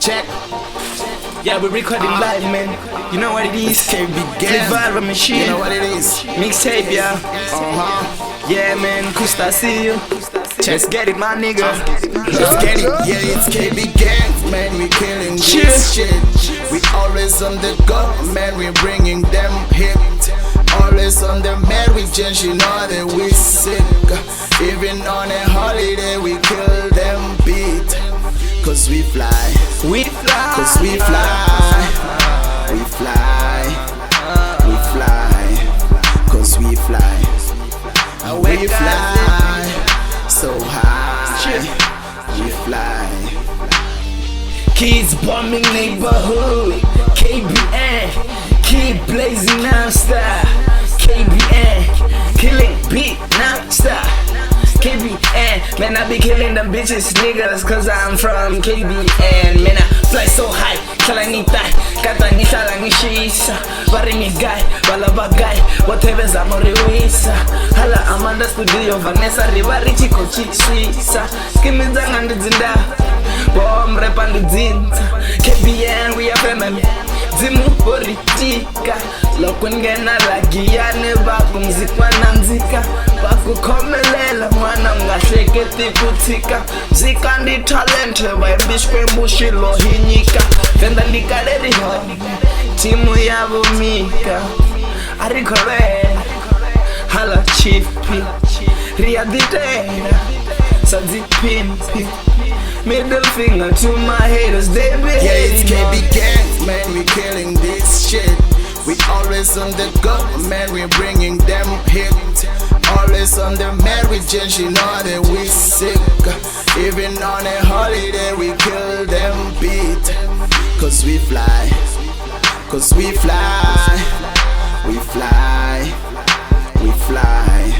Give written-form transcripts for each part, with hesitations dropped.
Check. Yeah, we're recording live, man. You know what it is? KB Gang. Vibe machine. You know what it is? Mixtape, yeah. Yeah, man. Kusta, see you. Let's get it, my nigga. Let's get it. Yeah, it's KB Gang. Man, we killing this shit. We always on the go. Man, we bringing them hit. Always on the Mary Jane, she know that we sick. Even on a holiday, we kill them beat. Cause we fly. We fly. Cause we fly. We fly. We fly. Cause we fly. We fly so high. We fly. Kids bombing neighborhood. KBN. Keep blazing non-stop. KBN. Killing beat non-stop. KBN, man, I be killing them bitches, niggas, cause I'm from KBN. Man, I fly so high, kala ngitai, kata ngihlala ngishisa. Bari ngigay, balabagay, whatever zamoriwisa. Hala Amanda Studio, Vanessa Rivari, Chico Chiswisa. Skimiza ngandidzinda, bom repa ndidzinza. KBN, we are family. Zimu politika, loko ngena lagiyane baku mzikwa na mzika. Baku komelela mwana ungahleketi kutika. Zika ndi talente vaibishwe mbushilo hinyika. Fenda ndikaleli ho, timu yavo mika. Arikore, hala chifi, riaditera, sadzipimpi. Middle finger to my haters, they be hating. Yeah, it's KB Gang, man, we killing this shit. We always on the go, man, we bringing them hit. Always on the Mary Jane, she know that we sick. Even on a holiday, we kill them beat. Cause we fly. Cause we fly. We fly. We fly.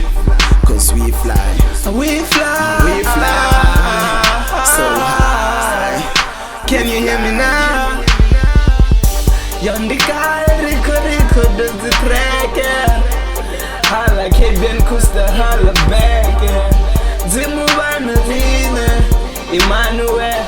Cause we fly. We fly. We fly so high. Can you hear me now? Yondika riko does the track. Hala KBN Kusta hala back. Zimu bana zine Emmanuel.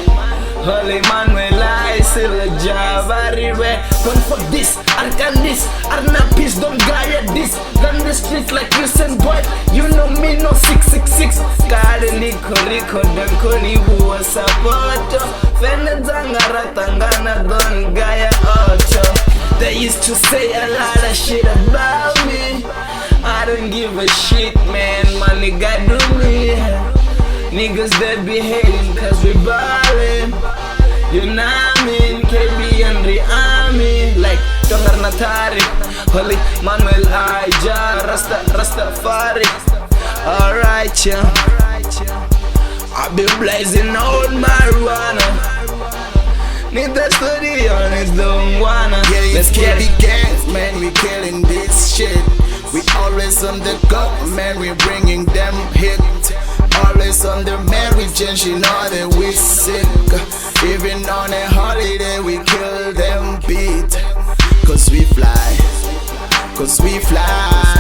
Holy Emmanuel I still a Javari way. Don't fuck this, I can this. Arna peace, don't gaya this. Run the streets like Usain Boy. You know me, no 666. Kare liko dan koni buwa sapoto. Fene zangara tangana don gaya auto. They used to say a lot of shit about me. I don't give a shit, man. My nigga do me. Niggas that be hating cause we ballin'. You know what I mean? KB and the army. Like Tongar Natari, Holy Manuel Aija, Rastafari. Alright, yeah. I be blazing old marijuana. Need the studio and it's don't wanna. Yeah, it's KB Gang, man, we killing this shit. We always on the go, man, we bringing them hit. Always on the Mary Jane, she know that we sick. Even on a holiday, we kill them beat. Cause we fly. Cause we fly.